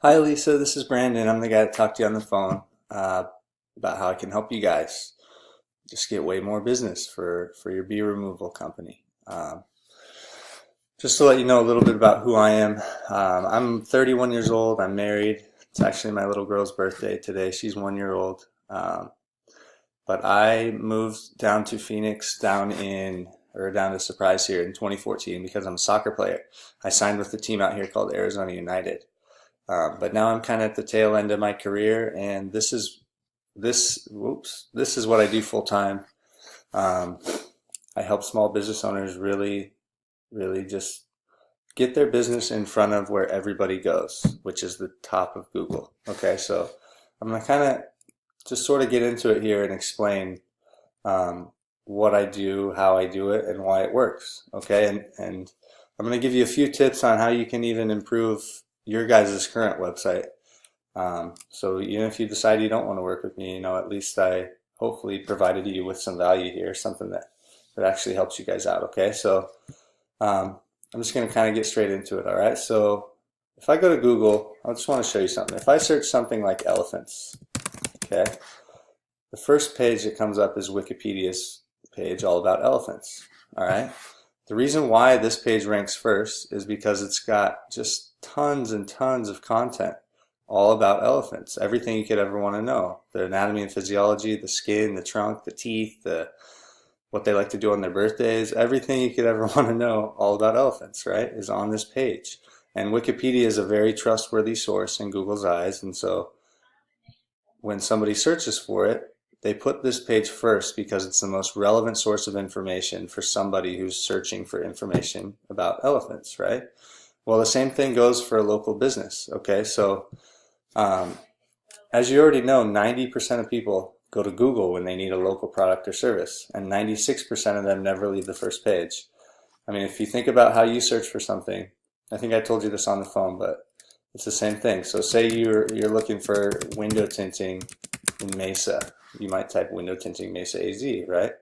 Hi Lisa, this is Brandon. I'm the guy that talked to you on the phone about how I can help you guys just get way more business for your bee removal company. Just to let you know a little bit about who I am. I'm 31 years old. I'm married. It's actually my little girl's birthday today. She's 1 year old. But I moved down to Phoenix down to Surprise here in 2014 because I'm a soccer player. I signed with a team out here called Arizona United. But now I'm kind of at the tail end of my career, and this is what I do full time. Um, I help small business owners really just get their business in front of where everybody goes, which is the top of Google. Okay, so I'm gonna kind of just sort of get into it here and explain what I do, how I do it, and why it works. Okay, and I'm going to give you a few tips on how you can even improve your guys' current website. So even if you decide you don't want to work with me, at least I hopefully provided you with some value here, something that actually helps you guys out. Okay, so I'm just going to kind of get straight into it. All right, so if I go to Google, I just want to show you something. If I search something like elephants, okay, the first page that comes up is Wikipedia's page all about elephants. All right. The reason why this page ranks first is because it's got just tons and tons of content all about elephants. Everything you could ever want to know. The anatomy and physiology, the skin, the trunk, the teeth, what they like to do on their birthdays, everything you could ever want to know all about elephants, right, is on this page. And Wikipedia is a very trustworthy source in Google's eyes, and so when somebody searches for it, they put this page first because it's the most relevant source of information for somebody who's searching for information about elephants, right? Well, the same thing goes for a local business, okay? So, as you already know, 90% of people go to Google when they need a local product or service, and 96% of them never leave the first page. I mean, if you think about how you search for something, I think I told you this on the phone, but it's the same thing. So say you're looking for window tinting in Mesa. You might type window tinting Mesa AZ, right?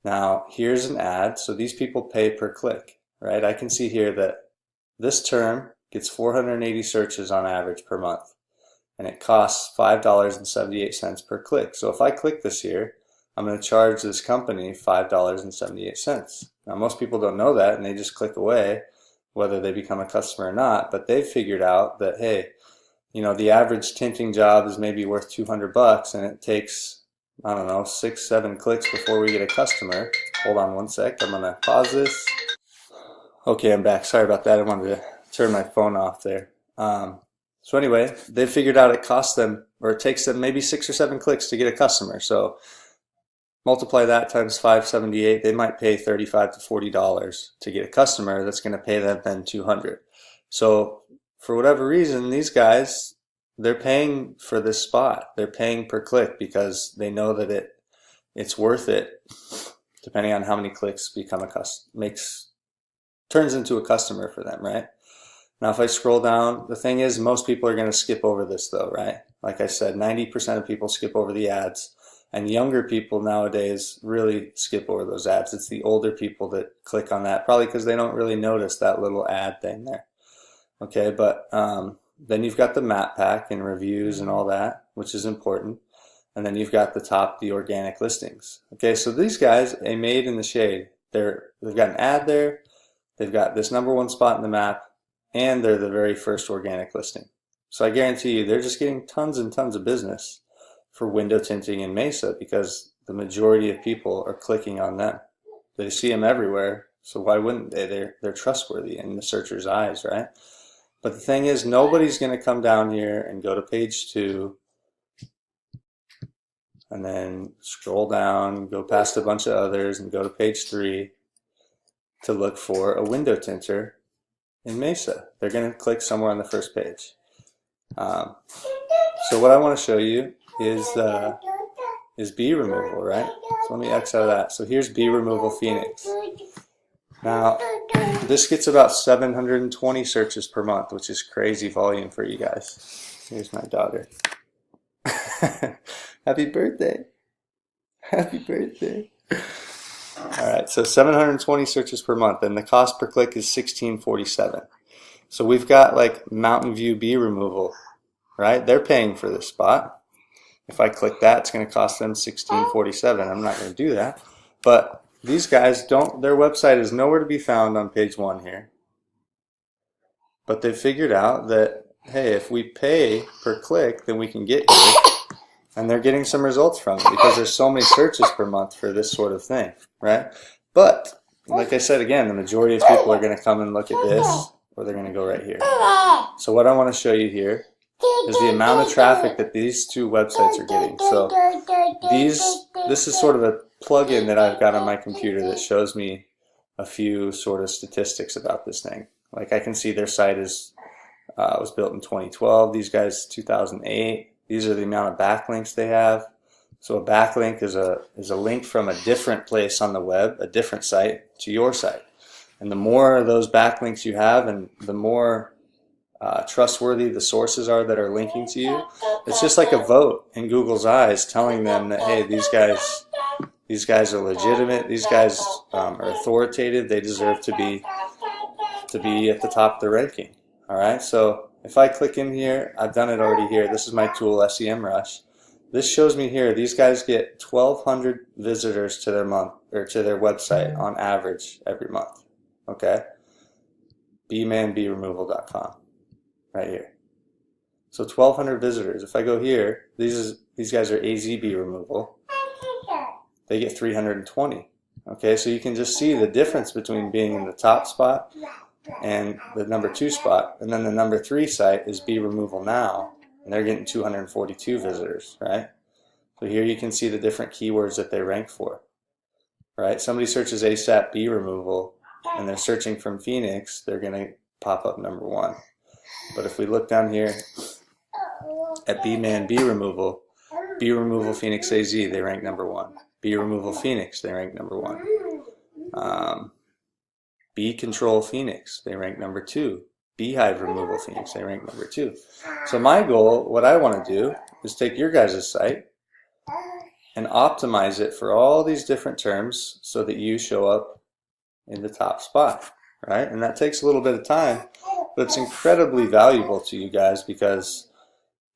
Now, here's an ad. So these people pay per click, right? I can see here that this term gets 480 searches on average per month, and it costs $5.78 per click. So if I click this here, I'm going to charge this company $5.78. Now, most people don't know that, and they just click away, whether they become a customer or not, but they've figured out that, hey, the average tinting job is maybe worth $200, and it takes, I don't know, 6, 7 clicks before we get a customer. Hold on one sec. I'm going to pause this. Okay, I'm back. Sorry about that. I wanted to turn my phone off there. So anyway, they figured out it costs them, or it takes them maybe 6 or 7 clicks to get a customer. So multiply that times 578, they might pay $35 to $40 to get a customer that's going to pay them then $200. So for whatever reason, these guys, they're paying for this spot. They're paying per click because they know that it's worth it, depending on how many clicks turns into a customer for them, right? Now, if I scroll down, the thing is, most people are going to skip over this though, right? Like I said, 90% of people skip over the ads, and younger people nowadays really skip over those ads. It's the older people that click on that, probably because they don't really notice that little ad thing there. Okay, but then you've got the map pack and reviews and all that, which is important. And then you've got the organic listings. Okay, so these guys, a made in the shade, they've got an ad there, they've got this #1 spot in the map, and they're the very first organic listing. So I guarantee you, they're just getting tons and tons of business for window tinting in Mesa because the majority of people are clicking on them. They see them everywhere, so why wouldn't they? They're trustworthy in the searcher's eyes, right? But the thing is, nobody's going to come down here and go to page 2 and then scroll down, go past a bunch of others and go to page 3 to look for a window tinter in Mesa. They're going to click somewhere on the first page. So what I want to show you is bee removal, right? So let me X out of that. So here's bee removal Phoenix. Now, this gets about 720 searches per month, which is crazy volume for you guys. Here's my daughter. Happy birthday. Happy birthday. All right, so 720 searches per month, and the cost per click is $16.47. So we've got like Mountain View bee removal, right? They're paying for this spot. If I click that, it's going to cost them $16.47. I'm not going to do that. But these guys don't, their website is nowhere to be found on page 1 here. But they figured out that, hey, if we pay per click, then we can get here. And they're getting some results from it because there's so many searches per month for this sort of thing, right? But, like I said again, the majority of people are going to come and look at this, or they're going to go right here. So what I want to show you here is the amount of traffic that these two websites are getting. So this is sort of a plugin that I've got on my computer that shows me a few sort of statistics about this thing. Like I can see their site was built in 2012. These guys 2008. These are the amount of backlinks they have. So a backlink is a link from a different place on the web, a different site, to your site. And the more of those backlinks you have, and the more trustworthy the sources are that are linking to you, it's just like a vote in Google's eyes, telling them that, hey, these guys are legitimate, these guys are authoritative, they deserve to be at the top of the ranking. All right, so if I click in here, I've done it already here. This is my tool, SEMrush. This shows me here, these guys get 1,200 visitors to their month, or to their website on average every month. Okay, beemanbeeremoval.com, right here. So 1,200 visitors. If I go here, these guys are AZ Bee Removal. They get 320. Okay, so you can just see the difference between being in the top spot and the number 2 spot, and then the number 3 site is Bee Removal Now, and they're getting 242 visitors, right? So here you can see the different keywords that they rank for, right? Somebody searches ASAP Bee Removal, and they're searching from Phoenix, they're going to pop up number 1. But if we look down here at Beeman Bee Removal Phoenix AZ, they rank number 1. Bee Removal Phoenix, they rank number 1. Bee Control Phoenix, they rank number 2. Beehive Removal Phoenix, they rank number 2. So my goal, what I want to do, is take your guys' site and optimize it for all these different terms so that you show up in the top spot, right? And that takes a little bit of time, but it's incredibly valuable to you guys, because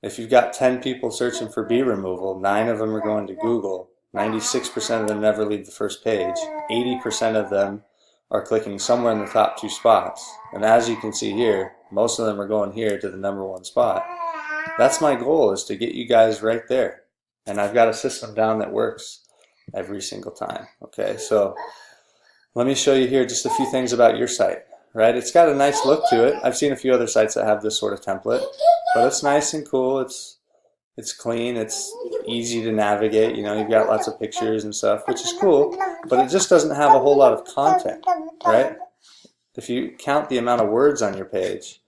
if you've got 10 people searching for bee removal, 9 of them are going to Google, 96% of them never leave the first page, 80% of them are clicking somewhere in the top 2 spots. And as you can see here, most of them are going here to the number 1 spot. That's my goal, is to get you guys right there. And I've got a system down that works every single time. Okay, so let me show you here just a few things about your site, right? It's got a nice look to it. I've seen a few other sites that have this sort of template, but it's nice and cool. It's clean, it's easy to navigate, you know, you've got lots of pictures and stuff, which is cool, but it just doesn't have a whole lot of content, right? If you count the amount of words on your page,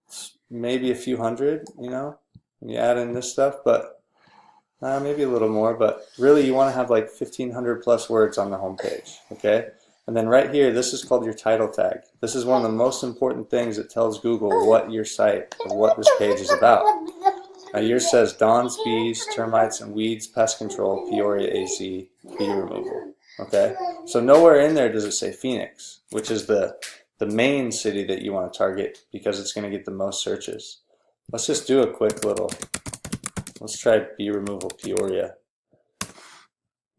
it's maybe a few hundred, you know, when you add in this stuff, but maybe a little more, but really you want to have like 1,500 plus words on the home page, okay? And then right here, this is called your title tag. This is one of the most important things that tells Google what your site, or what this page is about. Now yours says Dawn's Bees, Termites and Weeds, Pest Control, Peoria AZ, Bee Removal. Okay? So nowhere in there does it say Phoenix, which is the main city that you want to target, because it's going to get the most searches. Let's just do a quick little, let's try Bee Removal Peoria.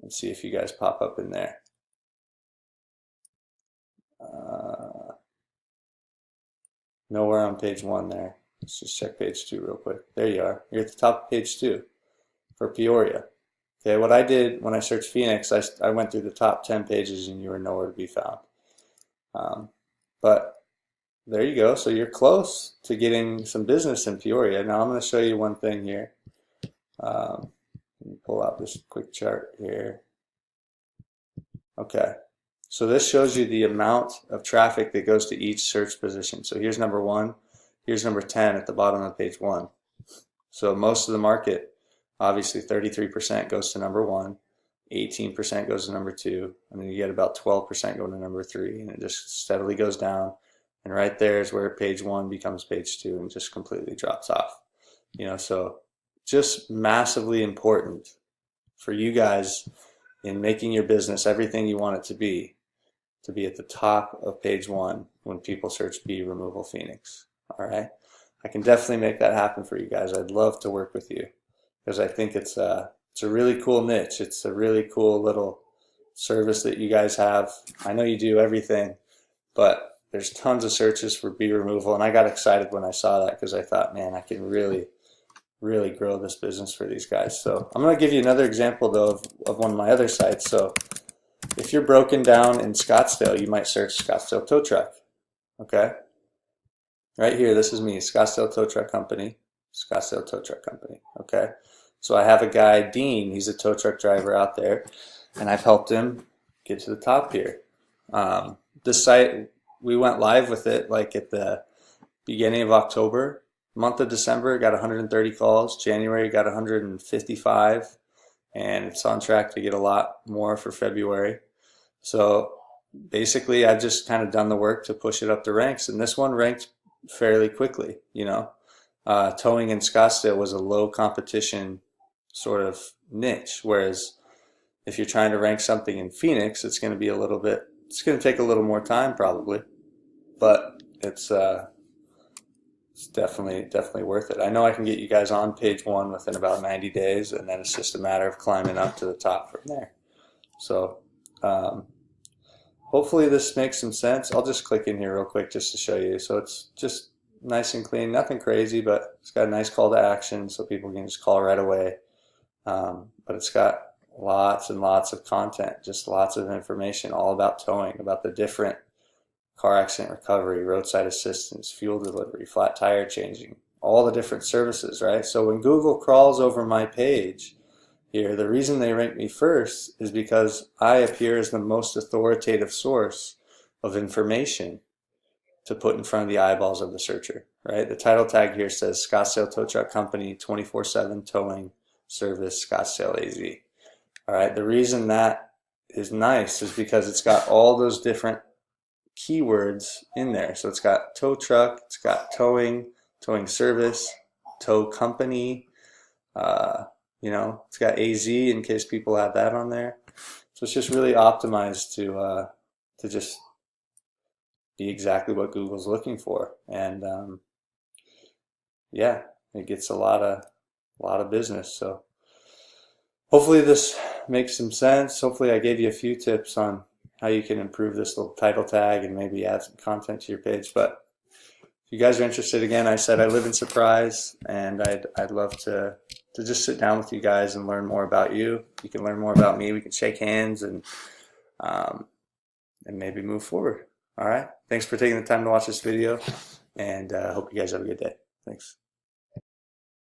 Let's see if you guys pop up in there. Nowhere on page 1 there. Let's just check page 2 real quick. There you are. You're at the top of page 2 for Peoria. Okay, what I did when I searched Phoenix, I went through the top 10 pages and you were nowhere to be found. But there you go. So you're close to getting some business in Peoria. Now I'm going to show you one thing here. Let me pull out this quick chart here. Okay. So this shows you the amount of traffic that goes to each search position. So here's number 1. Here's number 10 at the bottom of page 1. So most of the market, obviously 33% goes to number 1, 18% goes to number 2, and then you get about 12% going to number 3, and it just steadily goes down. And right there is where page 1 becomes page 2 and just completely drops off. You know, so just massively important for you guys in making your business everything you want it to to be at the top of page 1 when people search bee removal Phoenix. All right, I can definitely make that happen for you guys. I'd love to work with you because I think it's a really cool niche. It's a really cool little service that you guys have. I know you do everything, but there's tons of searches for bee removal, and I got excited when I saw that because I thought, man, I can really grow this business for these guys. So I'm going to give you another example though of one of my other sites. So if you're broken down in Scottsdale, you might search Scottsdale Tow Truck. Okay, right here, this is me, Scottsdale Tow Truck Company, Scottsdale Tow Truck Company. Okay, so I have a guy, Dean, he's a tow truck driver out there, and I've helped him get to the top here. This site, we went live with it like at the beginning of October. Month of December got 130 calls, January got 155, and it's on track to get a lot more for February. So basically I've just kind of done the work to push it up the ranks, and this one ranked fairly quickly. You know, towing in Scottsdale was a low competition sort of niche, whereas if you're trying to rank something in Phoenix, it's going to be it's going to take a little more time probably, but it's definitely worth it. I know I can get you guys on page 1 within about 90 days, and then it's just a matter of climbing up to the top from there. So hopefully this makes some sense. I'll just click in here real quick just to show you. So it's just nice and clean, nothing crazy, but it's got a nice call to action so people can just call right away. But it's got lots and lots of content, just lots of information all about towing, about the different car accident recovery, roadside assistance, fuel delivery, flat tire changing, all the different services, right? So when Google crawls over my page here, the reason they rank me first is because I appear as the most authoritative source of information to put in front of the eyeballs of the searcher, right? The title tag here says Scottsdale Tow Truck Company 24/7 Towing Service, Scottsdale AZ. All right, the reason that is nice is because it's got all those different keywords in there. So it's got tow truck, it's got towing, towing service, tow company, you know, it's got AZ in case people have that on there. So it's just really optimized to just be exactly what Google's looking for. And yeah, it gets a lot of business. So hopefully this makes some sense. Hopefully I gave you a few tips on how you can improve this little title tag and maybe add some content to your page. But if you guys are interested, again, I said I live in Surprise, and I'd love to just sit down with you guys and learn more about you. You can learn more about me. We can shake hands and maybe move forward. All right. Thanks for taking the time to watch this video, and hope you guys have a good day. Thanks.